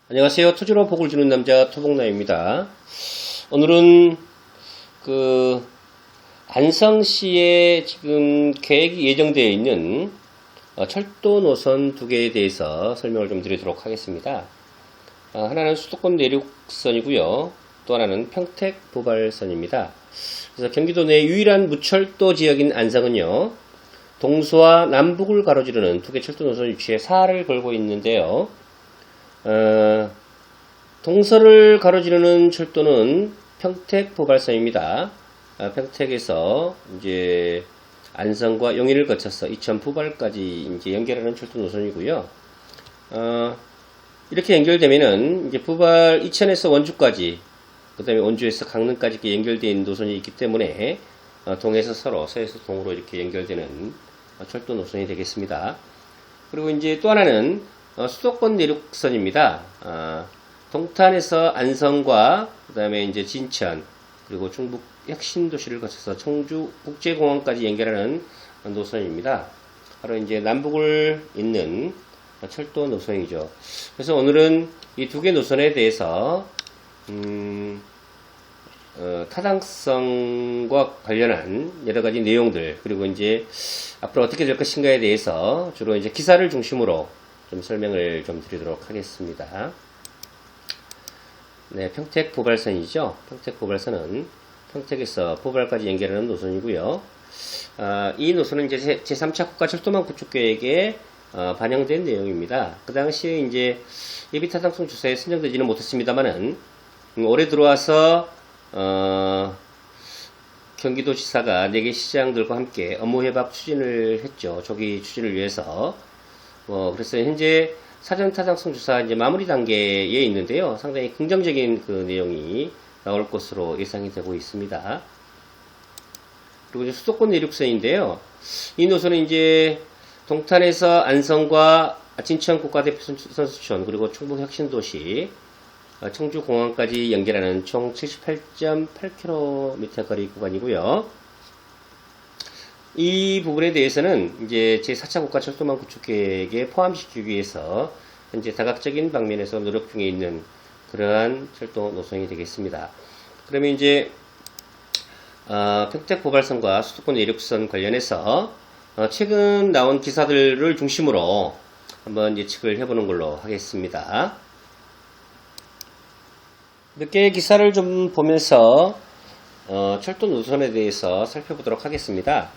안녕하세요. 토지로 복을 주는 남자 토복나입니다. 오늘은 안성시에 지금 계획이 예정되어 있는 철도 노선 두 개에 대해서 설명을 좀 드리도록 하겠습니다. 하나는 수도권 내륙선이고요. 또 하나는 평택 보발선입니다. 그래서 경기도 내 유일한 무철도 지역인 안성은요, 동서와 남북을 가로지르는 두 개 철도 노선 위치에 사활을 걸고 있는데요. 동서를 가로지르는 철도는 평택 보발선입니다. 평택에서 이제 안성과 용인을 거쳐서 이천 보발까지 이제 연결하는 철도 노선이고요. 이렇게 연결되면은 이제 보발 이천에서 원주까지, 그 다음에 원주에서 강릉까지 이렇게 연결되어 있는 노선이 있기 때문에 동에서 서로, 서에서 동으로 이렇게 연결되는 철도 노선이 되겠습니다. 그리고 이제 또 하나는 수도권 내륙선입니다. 동탄에서 안성과 그 다음에 이제 진천, 그리고 충북 혁신도시를 거쳐서 청주 국제공항까지 연결하는 노선입니다. 바로 이제 남북을 잇는 철도 노선이죠. 그래서 오늘은 이 두 개 노선에 대해서 타당성과 관련한 여러 가지 내용들, 그리고 이제 앞으로 어떻게 될 것인가에 대해서 주로 이제 기사를 중심으로 좀 설명을 좀 드리도록 하겠습니다. 네, 평택 보발선이죠. 평택 보발선은 평택에서 보발까지 연결하는 노선이고요. 이 노선은 이제 제3차 국가철도망 구축계획에 반영된 내용입니다. 그 당시에 이제 예비 타당성 조사에 선정되지는 못했습니다만은 올해 들어와서 경기도지사가 4개 시장들과 함께 업무협약 추진을 했죠. 조기 추진을 위해서. 그래서 현재 사전 타당성 조사 이제 마무리 단계에 있는데요. 상당히 긍정적인 그 내용이 나올 것으로 예상이 되고 있습니다. 그리고 이제 수도권 내륙선인데요. 이 노선은 이제 동탄에서 안성과 진천 국가대표 선수촌, 그리고 충북 혁신도시, 청주공항까지 연결하는 총 78.8km 거리 구간이고요. 이 부분에 대해서는 이제 제4차 국가철도망 구축계획에 포함시키기 위해서 현재 다각적인 방면에서 노력 중에 있는 그러한 철도 노선이 되겠습니다. 그러면 이제 평택 보발선과 수도권 내륙선 관련해서 최근 나온 기사들을 중심으로 한번 예측을 해보는 걸로 하겠습니다. 몇 개의 기사를 좀 보면서 철도 노선에 대해서 살펴보도록 하겠습니다.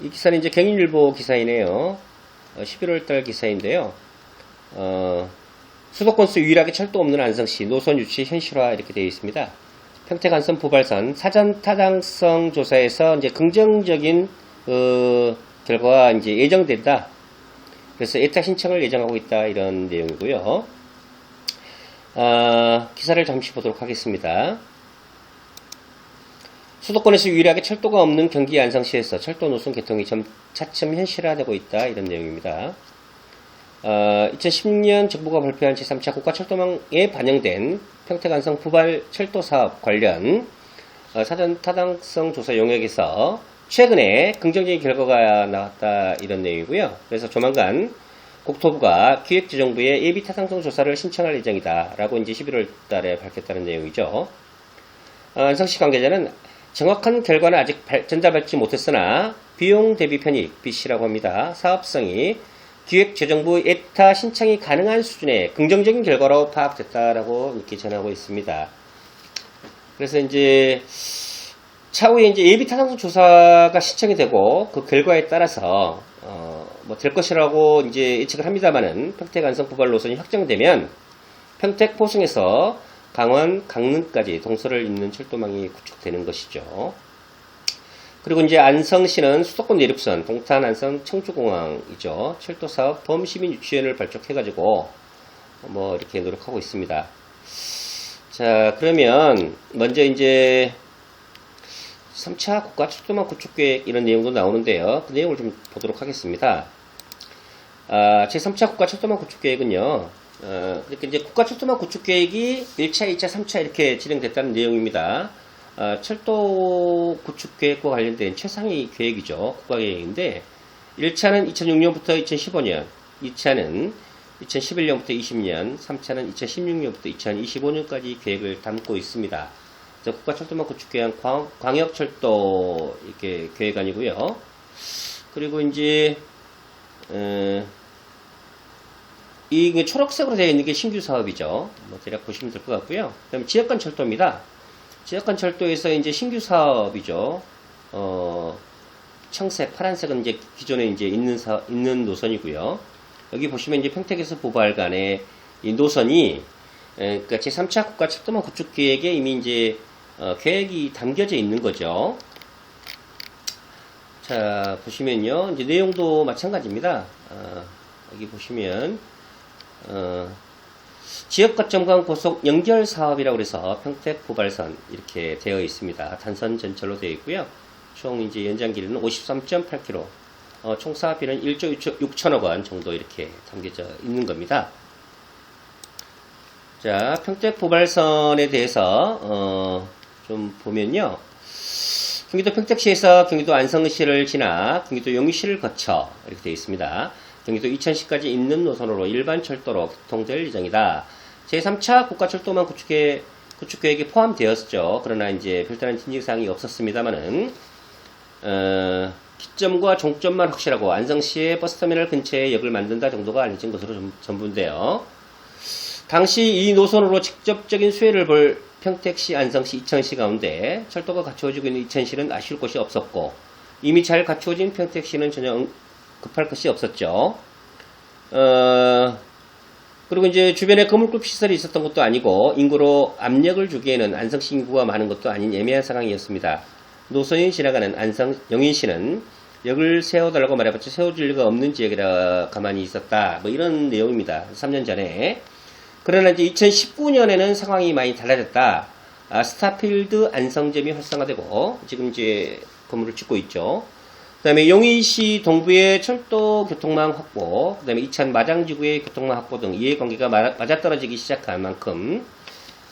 이 기사는 이제 경인일보 기사이네요. 11월달 기사인데요. 수도권수 유일하게 철도 없는 안성시 노선 유치 현실화 이렇게 되어 있습니다. 평택 안성 보발선 사전 타당성 조사에서 이제 긍정적인 결과가 이제 예정된다. 그래서 예탁 신청을 예정하고 있다, 이런 내용이고요. 기사를 잠시 보도록 하겠습니다. 수도권에서 유일하게 철도가 없는 경기 안성시에서 철도 노선 개통이 차츰 현실화되고 있다, 이런 내용입니다. 2010년 정부가 발표한 제3차 국가철도망에 반영된 평택 안성 보발 철도 사업 관련 사전 타당성 조사 용역에서 최근에 긍정적인 결과가 나왔다, 이런 내용이고요. 그래서 조만간 국토부가 기획재정부에 예비 타당성 조사를 신청할 예정이다 라고 이제 11월 달에 밝혔다는 내용이죠. 안성시 관계자는 정확한 결과는 아직 전달받지 못했으나 비용 대비 편익 BC라고 합니다. 사업성이 기획재정부 예타 신청이 가능한 수준의 긍정적인 결과로 파악됐다라고 이렇게 전하고 있습니다. 그래서 이제 차후에 이제 예비 타당성 조사가 신청이 되고 그 결과에 따라서 뭐 될 것이라고 이제 예측을 합니다만은 평택 안성 보발 노선이 확정되면 평택 포승에서 강원 강릉까지 동서를 잇는 철도망이 구축되는 것이죠. 그리고 이제 안성시는 수도권 내륙선 동탄 안성 청주공항이죠. 철도사업 범시민 유치원을 발족해가지고 뭐 이렇게 노력하고 있습니다. 자, 그러면 먼저 이제 3차 국가철도망 구축계획 이런 내용도 나오는데요. 그 내용을 좀 보도록 하겠습니다. 제3차 국가철도망 구축계획은요, 이렇게 이제 국가철도망 구축계획이 1차, 2차, 3차 이렇게 진행됐다는 내용입니다. 철도 구축계획과 관련된 최상위 계획이죠. 국가계획인데 1차는 2006년부터 2015년, 2차는 2011년부터 20년, 3차는 2016년부터 2025년까지 계획을 담고 있습니다. 국가철도망 구축계획 광역철도 이렇게 계획안이고요. 그리고 이제 이 초록색으로 되어 있는 게 신규 사업이죠. 뭐 대략 보시면 될 것 같고요. 그다음에 지역간 철도입니다. 지역간 철도에서 이제 신규 사업이죠. 청색, 파란색은 이제 기존에 이제 있는 노선이고요. 여기 보시면 이제 평택에서 보발 간의 이 노선이 그러니까 제3차 국가철도망 구축 계획에 이미 이제 계획이 담겨져 있는 거죠. 자, 보시면요. 이제 내용도 마찬가지입니다. 여기 보시면 지역거점간 고속 연결 사업이라고 해서 평택 보발선 이렇게 되어 있습니다. 단선 전철로 되어 있고요. 총 이제 연장 길이는 53.8km, 총 사업비는 1조 6천억 원 정도 이렇게 담겨져 있는 겁니다. 자, 평택 보발선에 대해서 좀 보면요. 경기도 평택시에서 경기도 안성시를 지나 경기도 용인시를 거쳐 이렇게 되어 있습니다. 경기도 이천시까지 있는 노선으로 일반 철도로 교통될 예정이다. 제3차 국가철도망 구축계획에 포함되었죠. 그러나 이제 별다른 진지사항이 없었습니다만은 기점과 종점만 확실하고 안성시의 버스터미널 근처에 역을 만든다 정도가 알려진 것으로 전부인데요. 당시 이 노선으로 직접적인 수혜를 볼 평택시, 안성시, 이천시 가운데 철도가 갖추어지고 있는 이천시는 아쉬울 것이 없었고 이미 잘 갖추어진 평택시는 전혀 급할 것이 없었죠. 그리고 이제 주변에 거물급 시설이 있었던 것도 아니고 인구로 압력을 주기에는 안성시 인구가 많은 것도 아닌 애매한 상황이었습니다. 노선이 지나가는 영인시는 역을 세워달라고 말해봤자 세워줄 리가 없는 지역이라 가만히 있었다. 뭐 이런 내용입니다. 3년 전에. 그러나 이제 2019년에는 상황이 많이 달라졌다. 스타필드 안성점이 활성화되고 지금 이제 건물을 짓고 있죠. 그 다음에 용인시 동부의 철도 교통망 확보, 그 다음에 이천 마장지구의 교통망 확보 등 이해관계가 맞아떨어지기 시작한 만큼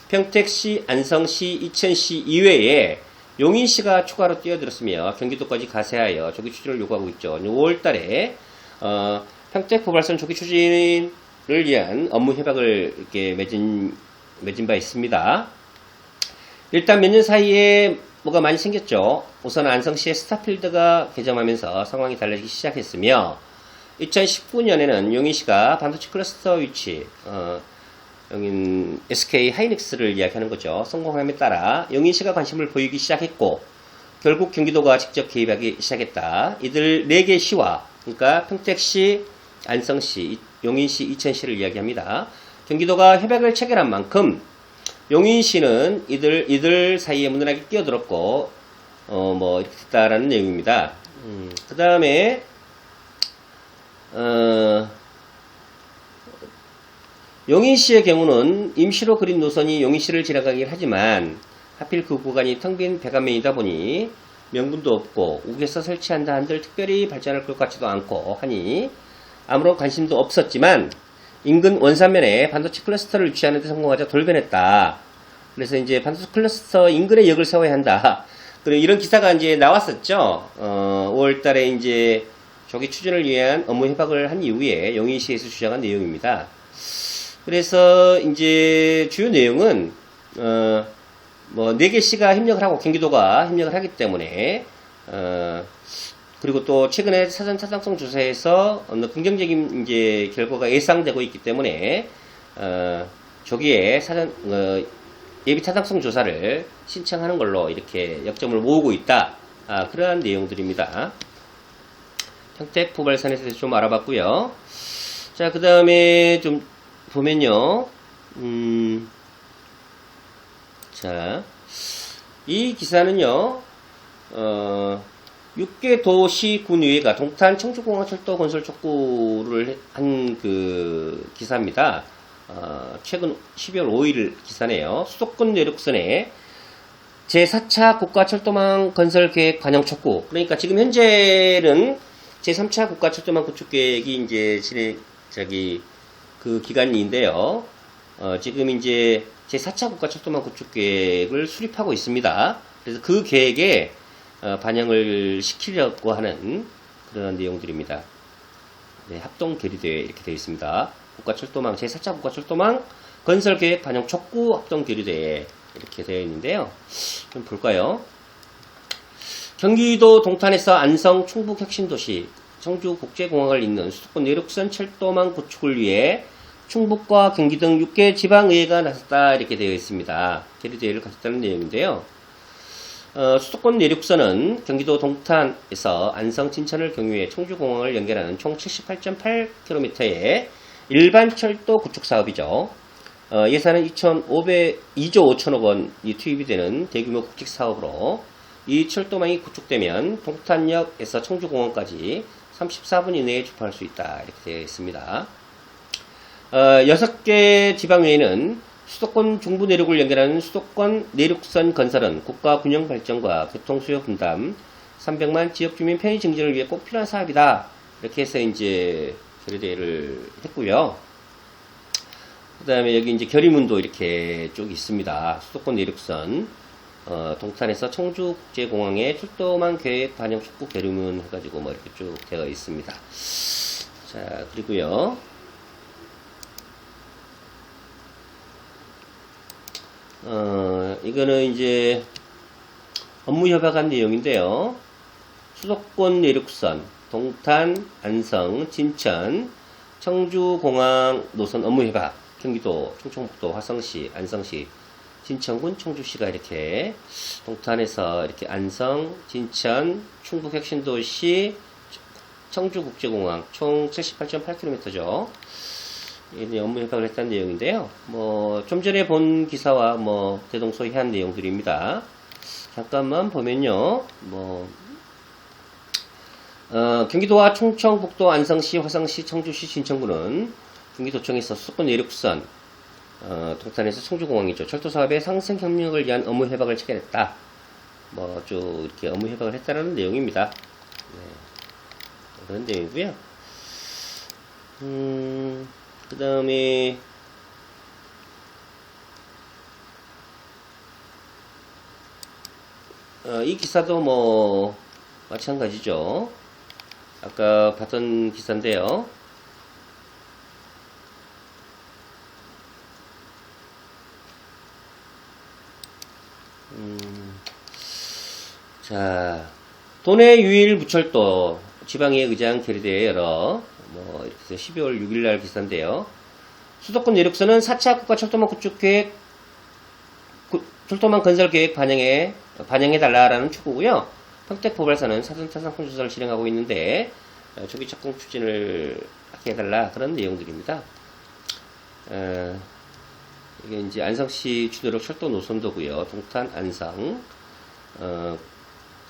평택시, 안성시, 이천시 이외에 용인시가 추가로 뛰어들었으며 경기도까지 가세하여 조기 추진을 요구하고 있죠. 5월 달에 평택 보발선 조기 추진을 위한 업무 협약을 이렇게 맺은 바 있습니다. 일단 몇 년 사이에 뭐가 많이 생겼죠. 우선 안성시의 스타필드가 개점하면서 상황이 달라지기 시작했으며 2019년에는 용인시가 반도체 클러스터 위치 여긴 SK 하이닉스를 이야기하는 거죠. 성공함에 따라 용인시가 관심을 보이기 시작했고 결국 경기도가 직접 개입하기 시작했다. 이들 4개 시와 그러니까 평택시, 안성시, 용인시, 이천시를 이야기합니다. 경기도가 협약을 체결한 만큼 용인시는 이들 사이에 무난하게 끼어들었고 뭐 이렇게 됐다라는 내용입니다. 그 다음에 용인시의 경우는 임시로 그린 노선이 용인시를 지나가긴 하지만 하필 그 구간이 텅 빈 배관면이다 보니 명분도 없고 옥에서 설치한다 한들 특별히 발전할 것 같지도 않고 하니 아무런 관심도 없었지만 인근 원산면에 반도체 클러스터를 유치하는 데 성공하자 돌변했다. 그래서 이제 반도체 클러스터 인근에 역을 세워야 한다. 그리고 이런 기사가 이제 나왔었죠. 5월 달에 이제 조기 추진을 위한 업무 협약을 한 이후에 용인시에서 주장한 내용입니다. 그래서 이제 주요 내용은 뭐 4개 시가 협력을 하고 경기도가 협력을 하기 때문에 그리고 또 최근에 사전 타당성 조사에서 긍정적인 이제 결과가 예상되고 있기 때문에 조기에 사전 예비 타당성 조사를 신청하는 걸로 이렇게 역점을 모으고 있다. 그러한 내용들입니다. 평택 보발선에 대해서 좀 알아봤고요. 자, 그 다음에 좀 보면요. 자, 이 기사는요. 6개 도시 군의회가 동탄 청주공항철도 건설 촉구를 한 그 기사입니다. 최근 12월 5일 기사네요. 수도권 내륙선에 제4차 국가철도망 건설계획 반영 촉구. 그러니까 지금 현재는 제3차 국가철도망 구축계획이 이제 그 기간인데요. 지금 이제 제4차 국가철도망 구축계획을 수립하고 있습니다. 그래서 그 계획에 반영을 시키려고 하는 그런 내용들입니다. 네, 합동 결의대회 이렇게 되어 있습니다. 국가철도망, 제4차 국가철도망 건설계획 반영 촉구 합동교류대회 이렇게 되어 있는데요. 좀 볼까요? 경기도 동탄에서 안성 충북 혁신도시 청주국제공항을 잇는 수도권 내륙선 철도망 구축을 위해 충북과 경기 등 6개 지방의회가 나섰다 이렇게 되어 있습니다. 교류대회를 가졌다는 내용인데요. 수도권 내륙선은 경기도 동탄에서 안성 진천을 경유해 청주공항을 연결하는 총 78.8km의 일반 철도 구축 사업이죠. 예산은 2조 5천억 원이 투입이 되는 대규모 국책 사업으로 이 철도망이 구축되면 동탄역에서 청주공항까지 34분 이내에 주파할 수 있다 이렇게 되어 있습니다. 6개 지방의회는 수도권 중부 내륙을 연결하는 수도권 내륙선 건설은 국가 균형 발전과 교통수요 분담, 300만 지역주민 편의 증진을 위해 꼭 필요한 사업이다. 이렇게 해서 이제 결의대회를 했고요. 그 다음에 여기 이제 결의문도 이렇게 쭉 있습니다. 수도권 내륙선, 동탄에서 청주국제공항의 철도망 계획 반영 촉구 결의문 해가지고 뭐 이렇게 쭉 되어 있습니다. 자, 그리고요. 이거는 이제 업무 협약한 내용인데요. 수도권 내륙선, 동탄, 안성, 진천, 청주공항 노선 업무 협약, 경기도, 충청북도, 화성시, 안성시, 진천군, 청주시가 이렇게 동탄에서 이렇게 안성, 진천, 충북혁신도시, 청주국제공항 총 78.8km죠. 업무 협약을 했다는 내용인데요. 좀 전에 본 기사와 대동소이한 내용들입니다. 잠깐만 보면요. 경기도와 충청북도, 안성시, 화성시, 청주시, 진천군은 경기도청에서 수도권 내륙선, 동탄에서 청주공항이죠. 철도사업의 상생 협력을 위한 업무 협약을 체결했다. 쭉 이렇게 업무 협약을 했다는 내용입니다. 네. 그런 내용이고요. 그 다음에 이 기사도 마찬가지죠. 아까 봤던 기사인데요. 자, 도내 유일 무철도 지방의 의장 결의대회 열어 이렇게 12월 6일날 기사인데요. 수도권 내륙선은 4차 국가철도망 구축계획, 철도망 건설계획 반영해달라라는 촉구고요. 평택포발사는 사전타상품 조사를 진행하고 있는데 조기 착공 추진을 하게 해달라 그런 내용들입니다. 이게 이제 안성시 주도력 철도 노선도고요. 동탄, 안성,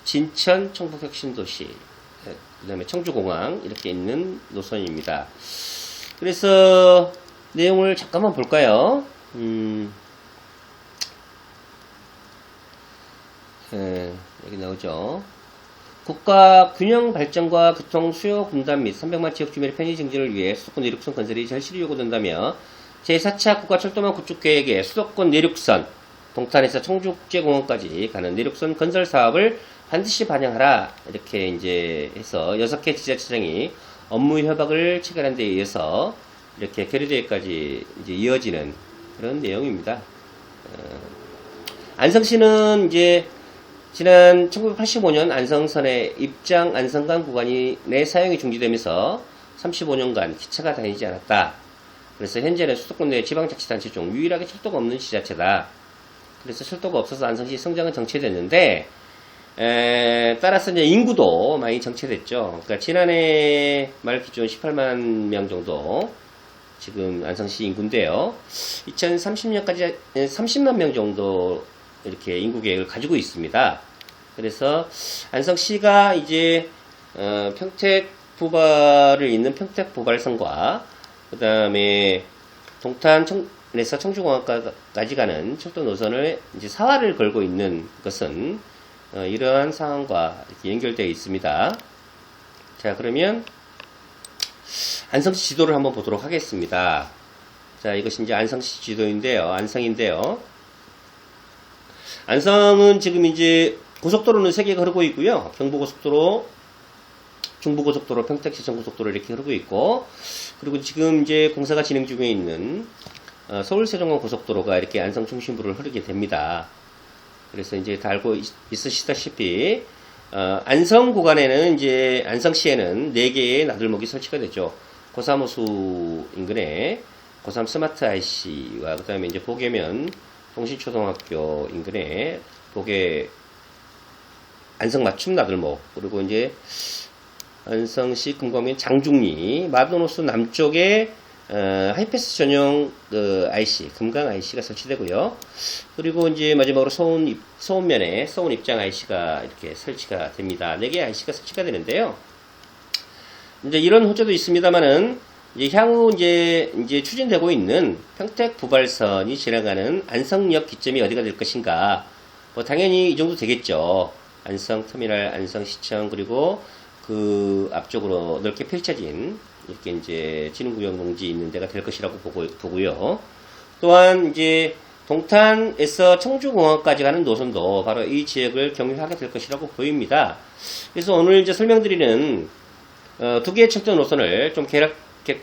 진천, 청북혁신도시, 그 다음에 청주공항 이렇게 있는 노선입니다. 그래서 내용을 잠깐만 볼까요? 여기 나오죠. 국가 균형 발전과 교통 수요 분담 및 300만 지역 주민의 편의 증진을 위해 수도권 내륙선 건설이 절실히 요구된다며 제4차 국가철도망 구축 계획에 수도권 내륙선, 동탄에서 청주국제공항까지 가는 내륙선 건설 사업을 반드시 반영하라 이렇게 이제 해서 6개 지자체장이 업무 협약을 체결한 데 의해서 이렇게 결의대회까지 이제 이어지는 그런 내용입니다. 안성시는 이제 지난 1985년 안성선의 입장 안성간 구간이 내 사용이 중지되면서 35년간 기차가 다니지 않았다. 그래서 현재는 수도권 내 지방자치단체 중 유일하게 철도가 없는 지자체다. 그래서 철도가 없어서 안성시 성장은 정체됐는데 따라서 이제 인구도 많이 정체됐죠. 그러니까 지난해 말 기준 18만 명 정도 지금 안성시 인구인데요. 2030년까지 30만 명 정도 이렇게 인구 계획을 가지고 있습니다. 그래서 안성시가 이제 평택 부발을 잇는 평택 부발선과 그 다음에 동탄에서 청주공항까지 가는 철도 노선을 이제 사활을 걸고 있는 것은 이러한 상황과 이렇게 연결되어 있습니다. 자, 그러면 안성시 지도를 한번 보도록 하겠습니다. 자, 이것이 이제 안성시 지도인데요. 안성인데요. 안성은 지금 이제 고속도로는 3개가 흐르고 있고요. 경부고속도로, 중부고속도로, 평택 제천고속도로 이렇게 흐르고 있고, 그리고 지금 이제 공사가 진행 중에 있는 서울 세종간 고속도로가 이렇게 안성 중심부를 흐르게 됩니다. 그래서 이제 다 알고 있으시다시피 안성 구간에는 이제 안성시에는 4개의 나들목이 설치가 되죠. 고사무수 인근에 고삼 스마트 IC와 그 다음에 이제 보계면 동신초등학교 인근에 보계 안성 맞춤 나들목, 그리고 이제 안성시 금광면 장중리 마도노스 남쪽에 하이패스 전용 IC 금강 IC가 설치되고요. 그리고 이제 마지막으로 서운면에 서운 입장 IC가 이렇게 설치가 됩니다. 4개의 IC가 설치가 되는데요. 이제 이런 호재도 있습니다만은 이제 향후 이제 추진되고 있는 평택 부발선이 지나가는 안성역 기점이 어디가 될 것인가? 뭐 당연히 이 정도 되겠죠. 안성 터미널, 안성시청, 그리고 그 앞쪽으로 넓게 펼쳐진 이렇게 이제 진흥구역 농지 있는 데가 될 것이라고 보고요. 또한 이제 동탄에서 청주공항까지 가는 노선도 바로 이 지역을 경유하게 될 것이라고 보입니다. 그래서 오늘 이제 설명드리는 2개의 철도 노선을 좀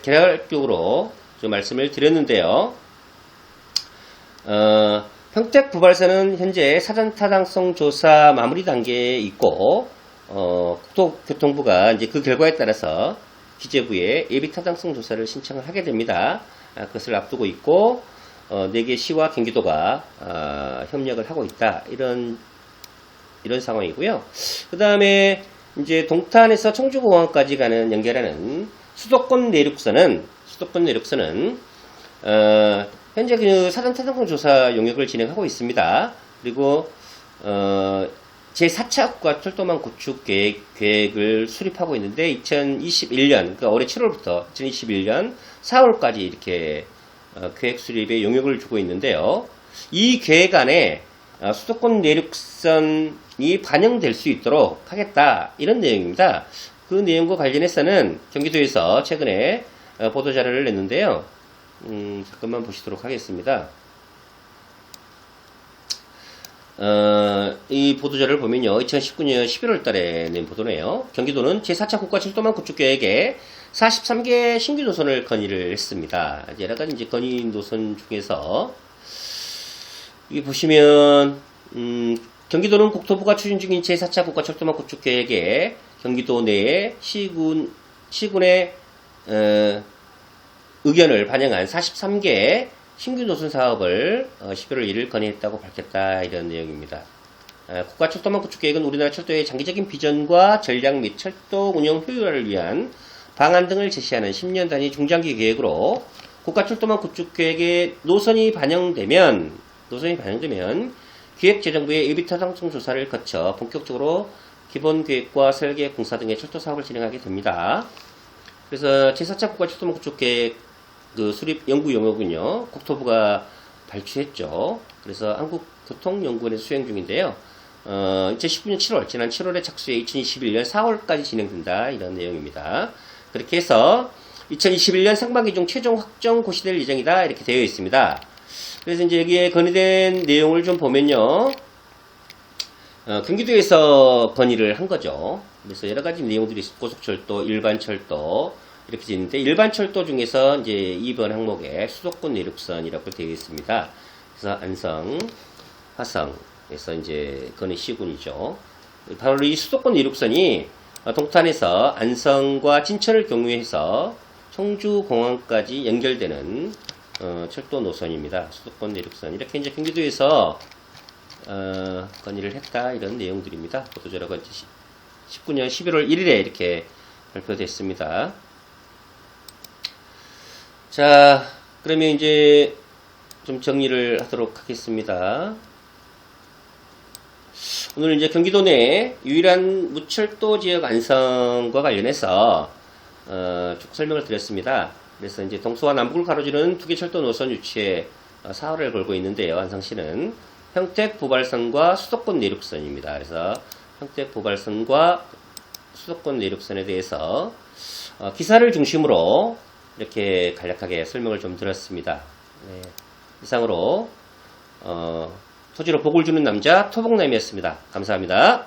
개략적으로 좀 말씀을 드렸는데요. 평택 부발선은 현재 사전 타당성 조사 마무리 단계에 있고, 국토교통부가 이제 그 결과에 따라서 기재부에 예비 타당성 조사를 신청을 하게 됩니다. 그것을 앞두고 있고, 4개 시와 경기도가 협력을 하고 있다. 이런 상황이고요. 그 다음에 이제 동탄에서 청주공항까지 가는 연결하는 수도권 내륙선은 현재 그 사전 타당성 조사 용역을 진행하고 있습니다. 그리고 제4차 국가철도망 구축 계획을 수립하고 있는데 2021년, 그러니까 올해 7월부터 2021년 4월까지 이렇게 계획 수립에 용역을 주고 있는데요. 이 계획 안에 수도권 내륙선이 반영될 수 있도록 하겠다, 이런 내용입니다. 그 내용과 관련해서는 경기도에서 최근에 보도자료를 냈는데요. 잠깐만 보시도록 하겠습니다. 이 보도자료를 보면요, 2019년 11월 달에 낸 보도네요. 경기도는 제4차 국가철도망 구축 계획에 43개 신규 노선을 건의를 했습니다. 여러 가지 이제 건의 노선 중에서 여기 보시면 경기도는 국토부가 추진 중인 제4차 국가철도망 구축 계획에 경기도 내에 시군의 의견을 반영한 43개 신규 노선 사업을 11월 1일 건의했다고 밝혔다, 이런 내용입니다. 국가철도망 구축 계획은 우리나라 철도의 장기적인 비전과 전략 및 철도 운영 효율화를 위한 방안 등을 제시하는 10년 단위 중장기 계획으로, 국가철도망 구축 계획에 노선이 반영되면 기획재정부의 예비 타당성 조사를 거쳐 본격적으로 기본 계획과 설계, 공사 등의 철도 사업을 진행하게 됩니다. 그래서 제4차 국가철도망 구축 계획 수립 연구 용역은요, 국토부가 발주했죠. 그래서 한국교통연구원에서 수행 중인데요. 2019년 7월, 지난 7월에 착수해 2021년 4월까지 진행된다, 이런 내용입니다. 그렇게 해서 2021년 상반기 중 최종 확정 고시될 예정이다, 이렇게 되어 있습니다. 그래서 이제 여기에 건의된 내용을 좀 보면요, 경기도에서 건의를 한 거죠. 그래서 여러 가지 내용들이 고속철도, 일반철도 이렇게 되어 있는데, 일반철도 중에서 이제 2번 항목에 수도권 내륙선이라고 되어 있습니다. 그래서 안성, 화성에서 이제 건의 시군이죠. 바로 이 수도권 내륙선이 동탄에서 안성과 진천을 경유해서 청주공항까지 연결되는 철도 노선입니다. 수도권 내륙선. 이렇게 이제 경기도에서 건의를 했다, 이런 내용들입니다. 보도자료가 19년 11월 1일에 이렇게 발표됐습니다. 자, 그러면 이제 좀 정리를 하도록 하겠습니다. 오늘 이제 경기도 내 유일한 무철도 지역 안성과 관련해서 쭉 설명을 드렸습니다. 그래서 이제 동서와 남북을 가로지르는 2개 철도 노선 유치에 사활을 걸고 있는데요. 안성시는 평택 부발선과 수도권 내륙선입니다. 그래서 평택 부발선과 수도권 내륙선에 대해서 기사를 중심으로 이렇게 간략하게 설명을 좀 드렸습니다. 네, 이상으로 토지로 복을 주는 남자 토복남이었습니다. 감사합니다.